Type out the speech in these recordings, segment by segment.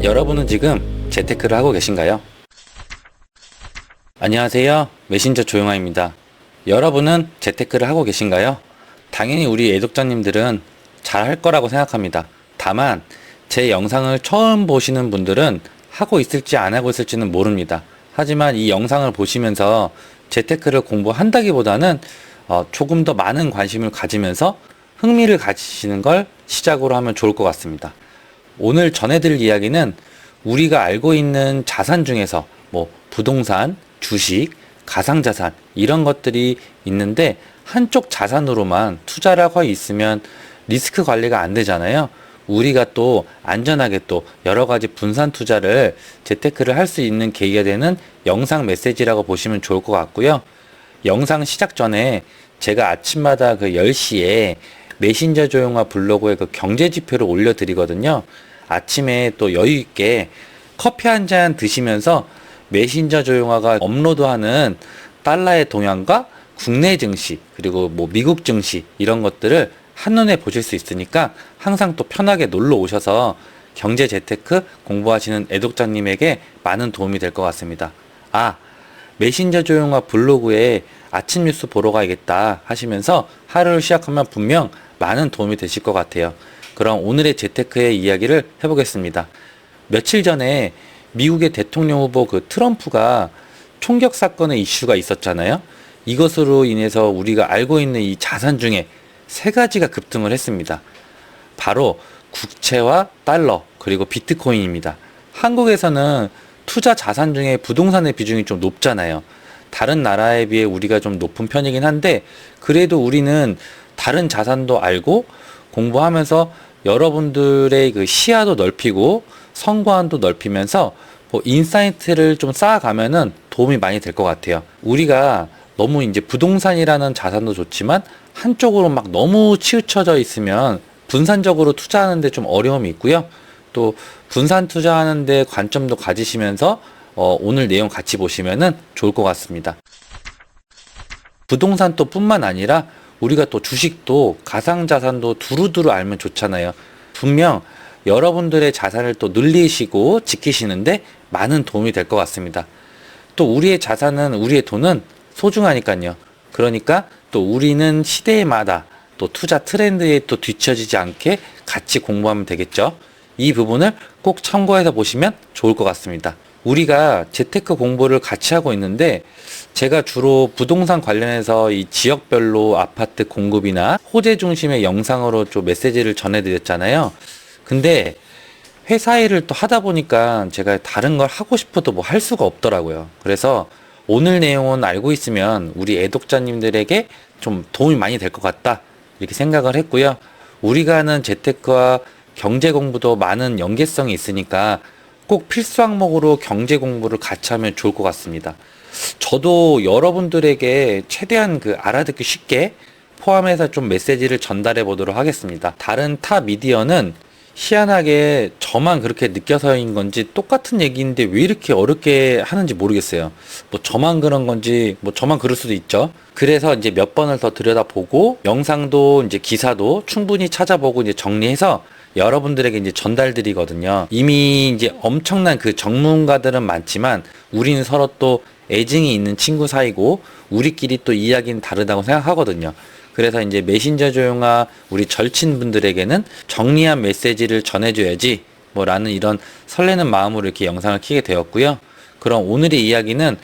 여러분은 지금 재테크를 하고 계신가요? 안녕하세요. 메신저 조용아입니다. 여러분은 재테크를 하고 계신가요? 당연히 우리 애독자님들은 잘 할 거라고 생각합니다. 다만 제 영상을 처음 보시는 분들은 하고 있을지 안 하고 있을지는 모릅니다. 하지만 이 영상을 보시면서 재테크를 공부한다기보다는 조금 더 많은 관심을 가지면서 흥미를 가지시는 걸 시작으로 하면 좋을 것 같습니다. 오늘 전해드릴 이야기는 우리가 알고 있는 자산 중에서 부동산, 주식, 가상자산 이런 것들이 있는데 한쪽 자산으로만 투자를 하고 있으면 리스크 관리가 안 되잖아요. 우리가 또 안전하게 또 여러 가지 분산 투자를 재테크를 할 수 있는 계기가 되는 영상 메시지라고 보시면 좋을 것 같고요. 영상 시작 전에 제가 아침마다 그 10시에 메신저 조용아 블로그에 그 경제 지표를 올려드리거든요. 아침에 또 여유 있게 커피 한 잔 드시면서 메신저 조용아가 업로드하는 달러의 동향과 국내 증시 그리고 미국 증시 이런 것들을 한눈에 보실 수 있으니까 항상 또 편하게 놀러 오셔서 경제 재테크 공부하시는 애독자님에게 많은 도움이 될 것 같습니다. 메신저 조용아 블로그에 아침 뉴스 보러 가야겠다 하시면서 하루를 시작하면 분명 많은 도움이 되실 것 같아요. 그럼 오늘의 재테크의 이야기를 해보겠습니다. 며칠 전에 미국의 대통령 후보 그 트럼프가 총격 사건의 이슈가 있었잖아요. 이것으로 인해서 우리가 알고 있는 이 자산 중에 세 가지가 급등을 했습니다. 바로 국채와 달러 그리고 비트코인입니다. 한국에서는 투자 자산 중에 부동산의 비중이 좀 높잖아요. 다른 나라에 비해 우리가 좀 높은 편이긴 한데 그래도 우리는 다른 자산도 알고 공부하면서 여러분들의 그 시야도 넓히고 선관도 넓히면서 인사이트를 좀 쌓아가면은 도움이 많이 될 것 같아요. 우리가 너무 이제 부동산이라는 자산도 좋지만 한쪽으로 막 너무 치우쳐져 있으면 분산적으로 투자하는데 좀 어려움이 있고요. 또 분산 투자하는데 관점도 가지시면서 오늘 내용 같이 보시면은 좋을 것 같습니다. 부동산 또 뿐만 아니라 우리가 또 주식도 가상자산도 두루두루 알면 좋잖아요. 분명 여러분들의 자산을 또 늘리시고 지키시는데 많은 도움이 될 것 같습니다. 또 우리의 자산은 우리의 돈은 소중하니까요. 그러니까 또 우리는 시대마다 또 투자 트렌드에 또 뒤처지지 않게 같이 공부하면 되겠죠. 이 부분을 꼭 참고해서 보시면 좋을 것 같습니다. 우리가 재테크 공부를 같이 하고 있는데 제가 주로 부동산 관련해서 이 지역별로 아파트 공급이나 호재 중심의 영상으로 좀 메시지를 전해드렸잖아요. 근데 회사 일을 또 하다 보니까 제가 다른 걸 하고 싶어도 할 수가 없더라고요. 그래서 오늘 내용은 알고 있으면 우리 애독자님들에게 좀 도움이 많이 될 것 같다 이렇게 생각을 했고요. 우리가 하는 재테크와 경제 공부도 많은 연계성이 있으니까 꼭 필수 항목으로 경제 공부를 같이 하면 좋을 것 같습니다. 저도 여러분들에게 최대한 알아듣기 쉽게 포함해서 좀 메시지를 전달해 보도록 하겠습니다. 다른 타 미디어는 희한하게 저만 그렇게 느껴서인 건지 똑같은 얘기인데 왜 이렇게 어렵게 하는지 모르겠어요. 저만 그런 건지 저만 그럴 수도 있죠. 그래서 이제 몇 번을 더 들여다보고 영상도 이제 기사도 충분히 찾아보고 이제 정리해서 여러분들에게 이제 전달드리거든요. 이미 이제 엄청난 전문가들은 많지만 우리는 서로 또 애증이 있는 친구 사이고 우리끼리 또 이야기는 다르다고 생각하거든요. 그래서 이제 메신저 조용아 우리 절친분들에게는 정리한 메시지를 전해줘야지 라는 이런 설레는 마음으로 이렇게 영상을 켜게 되었고요. 그럼 오늘의 이야기는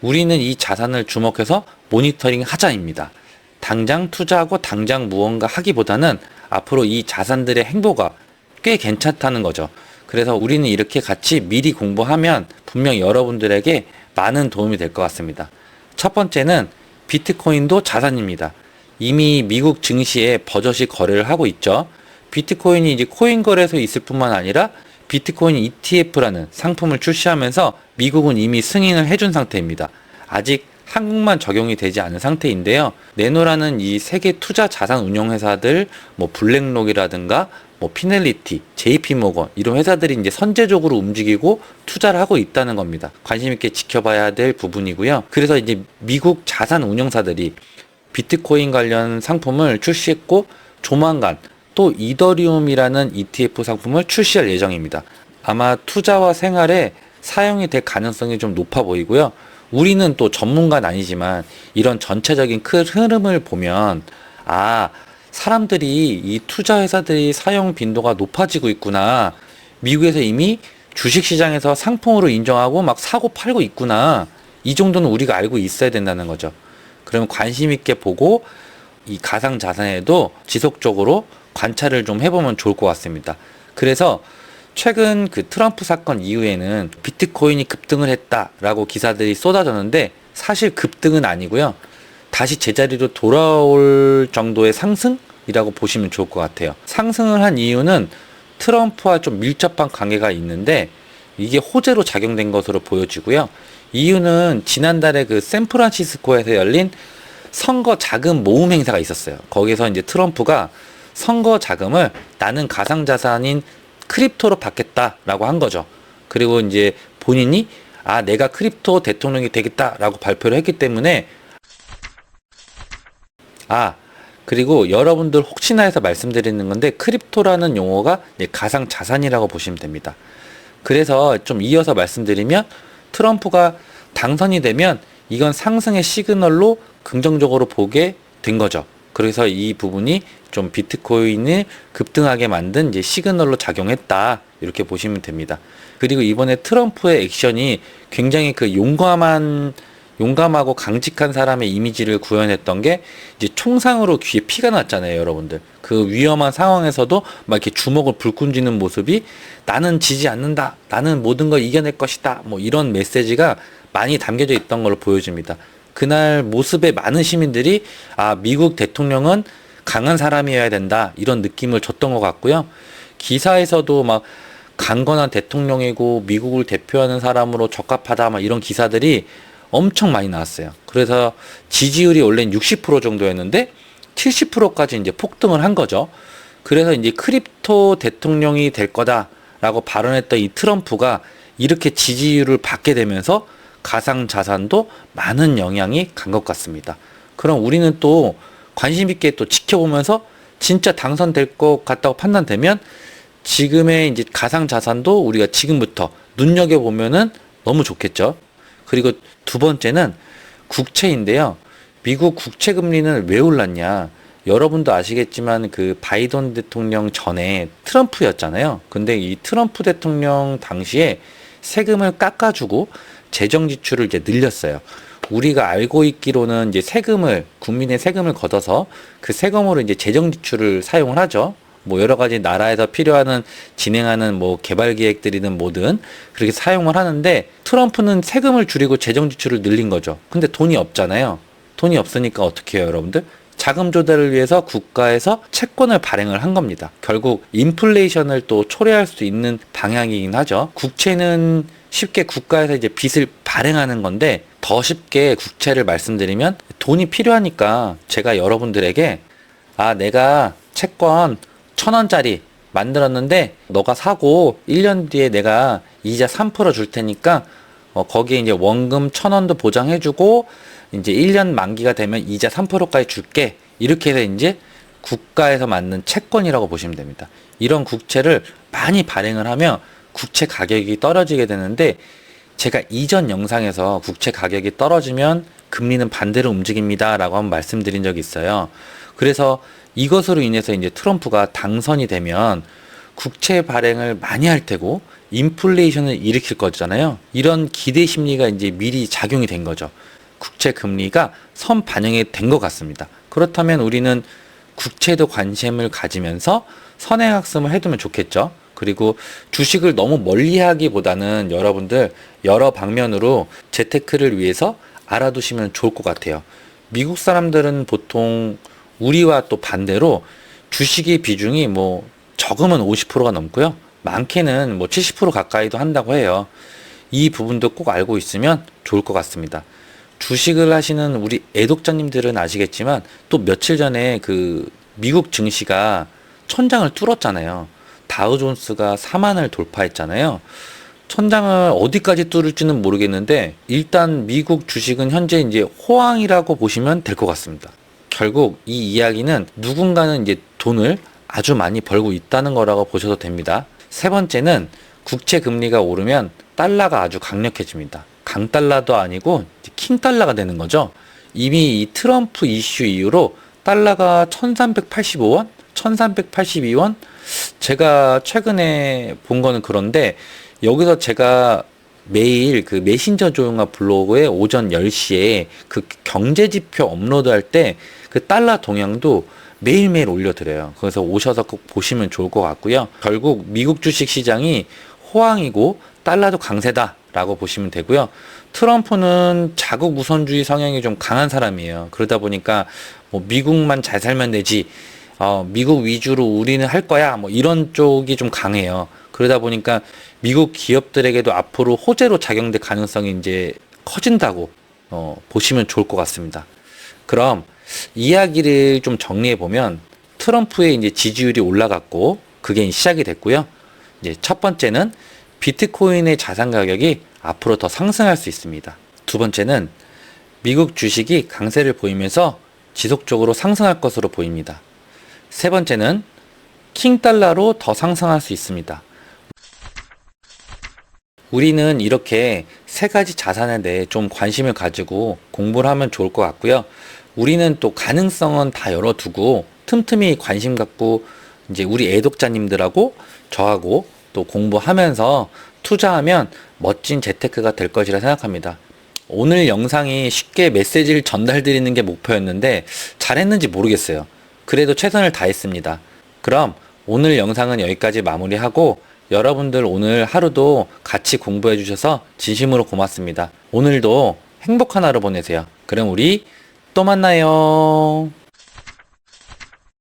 우리는 이 자산을 주목해서 모니터링 하자입니다. 당장 투자하고 당장 무언가 하기보다는 앞으로 이 자산들의 행보가 꽤 괜찮다는 거죠. 그래서 우리는 이렇게 같이 미리 공부하면 분명 여러분들에게 많은 도움이 될 것 같습니다. 첫 번째는 비트코인도 자산입니다. 이미 미국 증시에 버젓이 거래를 하고 있죠. 비트코인이 이제 코인 거래소에 있을 뿐만 아니라 비트코인 ETF라는 상품을 출시하면서 미국은 이미 승인을 해준 상태입니다. 아직 한국만 적용이 되지 않은 상태인데요. 네노라는 이 세계 투자 자산 운용 회사들, 블랙록이라든가 피넬리티, JP모건 이런 회사들이 이제 선제적으로 움직이고 투자를 하고 있다는 겁니다. 관심 있게 지켜봐야 될 부분이고요. 그래서 이제 미국 자산 운용사들이 비트코인 관련 상품을 출시했고 조만간 또 이더리움이라는 ETF 상품을 출시할 예정입니다. 아마 투자와 생활에 사용이 될 가능성이 좀 높아 보이고요. 우리는 또 전문가는 아니지만 이런 전체적인 큰 흐름을 보면 사람들이 이 투자 회사들이 사용 빈도가 높아지고 있구나. 미국에서 이미 주식시장에서 상품으로 인정하고 막 사고 팔고 있구나. 이 정도는 우리가 알고 있어야 된다는 거죠. 그러면 관심 있게 보고 이 가상자산에도 지속적으로 관찰을 좀 해보면 좋을 것 같습니다. 그래서 최근 그 트럼프 사건 이후에는 비트코인이 급등을 했다라고 기사들이 쏟아졌는데 사실 급등은 아니고요. 다시 제자리로 돌아올 정도의 상승이라고 보시면 좋을 것 같아요. 상승을 한 이유는 트럼프와 좀 밀접한 관계가 있는데 이게 호재로 작용된 것으로 보여지고요. 이유는 지난달에 그 샌프란시스코에서 열린 선거 자금 모금 행사가 있었어요. 거기서 이제 트럼프가 선거 자금을 나는 가상자산인 크립토로 받겠다라고 한 거죠. 그리고 이제 본인이 내가 크립토 대통령이 되겠다라고 발표를 했기 때문에 그리고 여러분들 혹시나 해서 말씀드리는 건데 크립토라는 용어가 가상자산이라고 보시면 됩니다. 그래서 좀 이어서 말씀드리면 트럼프가 당선이 되면 이건 상승의 시그널로 긍정적으로 보게 된 거죠. 그래서 이 부분이 좀 비트코인을 급등하게 만든 이제 시그널로 작용했다. 이렇게 보시면 됩니다. 그리고 이번에 트럼프의 액션이 굉장히 그 용감하고 강직한 사람의 이미지를 구현했던 게 이제 총상으로 귀에 피가 났잖아요, 여러분들. 그 위험한 상황에서도 막 이렇게 주먹을 불끈 쥐는 모습이 나는 지지 않는다. 나는 모든 걸 이겨낼 것이다. 뭐 이런 메시지가 많이 담겨져 있던 걸로 보여집니다. 그날 모습에 많은 시민들이 미국 대통령은 강한 사람이어야 된다. 이런 느낌을 줬던 것 같고요. 기사에서도 막 강건한 대통령이고 미국을 대표하는 사람으로 적합하다. 막 이런 기사들이 엄청 많이 나왔어요. 그래서 지지율이 원래는 60% 정도였는데 70%까지 이제 폭등을 한 거죠. 그래서 이제 크립토 대통령이 될 거다라고 발언했던 이 트럼프가 이렇게 지지율을 받게 되면서 가상자산도 많은 영향이 간 것 같습니다. 그럼 우리는 또 관심 있게 또 지켜보면서 진짜 당선될 것 같다고 판단되면 지금의 이제 가상자산도 우리가 지금부터 눈여겨보면은 너무 좋겠죠. 그리고 두 번째는 국채인데요. 미국 국채 금리는 왜 올랐냐? 여러분도 아시겠지만 그 바이든 대통령 전에 트럼프였잖아요. 근데 이 트럼프 대통령 당시에 세금을 깎아주고 재정 지출을 이제 늘렸어요. 우리가 알고 있기로는 이제 국민의 세금을 걷어서 그 세금으로 이제 재정 지출을 사용을 하죠. 뭐 여러 가지 나라에서 필요하는 진행하는 뭐 개발 계획들이든 뭐든 그렇게 사용을 하는데 트럼프는 세금을 줄이고 재정 지출을 늘린 거죠. 근데 돈이 없잖아요. 돈이 없으니까 어떻게 해요, 여러분들? 자금 조달을 위해서 국가에서 채권을 발행을 한 겁니다. 결국 인플레이션을 또 초래할 수 있는 방향이긴 하죠. 국채는 쉽게 국가에서 이제 빚을 발행하는 건데 더 쉽게 국채를 말씀드리면 돈이 필요하니까 제가 여러분들에게 내가 채권 1,000원짜리 만들었는데 너가 사고 1년 뒤에 내가 이자 3% 줄 테니까 거기에 이제 원금 1,000원도 보장해주고 이제 1년 만기가 되면 이자 3%까지 줄게. 이렇게 해서 이제 국가에서 만든 채권이라고 보시면 됩니다. 이런 국채를 많이 발행을 하면 국채 가격이 떨어지게 되는데 제가 이전 영상에서 국채 가격이 떨어지면 금리는 반대로 움직입니다 라고 한번 말씀드린 적이 있어요. 그래서 이것으로 인해서 이제 트럼프가 당선이 되면 국채 발행을 많이 할 테고 인플레이션을 일으킬 거잖아요. 이런 기대 심리가 이제 미리 작용이 된 거죠. 국채 금리가 선 반영이 된 것 같습니다. 그렇다면 우리는 국채에도 관심을 가지면서 선행학습을 해두면 좋겠죠. 그리고 주식을 너무 멀리하기보다는 여러분들 여러 방면으로 재테크를 위해서 알아두시면 좋을 것 같아요. 미국 사람들은 보통 우리와 또 반대로 주식의 비중이 뭐 적으면 50%가 넘고요. 많게는 뭐 70% 가까이도 한다고 해요. 이 부분도 꼭 알고 있으면 좋을 것 같습니다. 주식을 하시는 우리 애독자님들은 아시겠지만 또 며칠 전에 그 미국 증시가 천장을 뚫었잖아요. 다우존스가 4만을 돌파했잖아요. 천장을 어디까지 뚫을지는 모르겠는데 일단 미국 주식은 현재 이제 호황이라고 보시면 될 것 같습니다. 결국 이 이야기는 누군가는 이제 돈을 아주 많이 벌고 있다는 거라고 보셔도 됩니다. 세 번째는 국채 금리가 오르면 달러가 아주 강력해집니다. 강달러도 아니고 킹달러가 되는 거죠. 이미 이 트럼프 이슈 이후로 달러가 1385원? 1382원? 제가 최근에 본 거는 그런데 여기서 제가 매일 그 메신저 조용화 블로그에 오전 10시에 그 경제지표 업로드할 때 그 달러 동향도 매일매일 올려드려요. 그래서 오셔서 꼭 보시면 좋을 것 같고요. 결국 미국 주식 시장이 호황이고 달러도 강세다라고 보시면 되고요. 트럼프는 자국 우선주의 성향이 좀 강한 사람이에요. 그러다 보니까 뭐 미국만 잘 살면 되지, 미국 위주로 우리는 할 거야, 뭐 이런 쪽이 좀 강해요. 그러다 보니까 미국 기업들에게도 앞으로 호재로 작용될 가능성이 이제 커진다고 보시면 좋을 것 같습니다. 그럼 이야기를 좀 정리해 보면 트럼프의 이제 지지율이 올라갔고 그게 시작이 됐고요. 이제 첫 번째는 비트코인의 자산 가격이 앞으로 더 상승할 수 있습니다. 두 번째는 미국 주식이 강세를 보이면서 지속적으로 상승할 것으로 보입니다. 세 번째는 킹달러로 더 상승할 수 있습니다. 우리는 이렇게 세 가지 자산에 대해 좀 관심을 가지고 공부를 하면 좋을 것 같고요. 우리는 또 가능성은 다 열어두고 틈틈이 관심 갖고 이제 우리 애독자님들하고 저하고 또 공부하면서 투자하면 멋진 재테크가 될 것이라 생각합니다. 오늘 영상이 쉽게 메시지를 전달드리는 게 목표였는데 잘했는지 모르겠어요. 그래도 최선을 다했습니다. 그럼 오늘 영상은 여기까지 마무리하고 여러분들 오늘 하루도 같이 공부해 주셔서 진심으로 고맙습니다. 오늘도 행복한 하루 보내세요. 그럼 우리 또 만나요.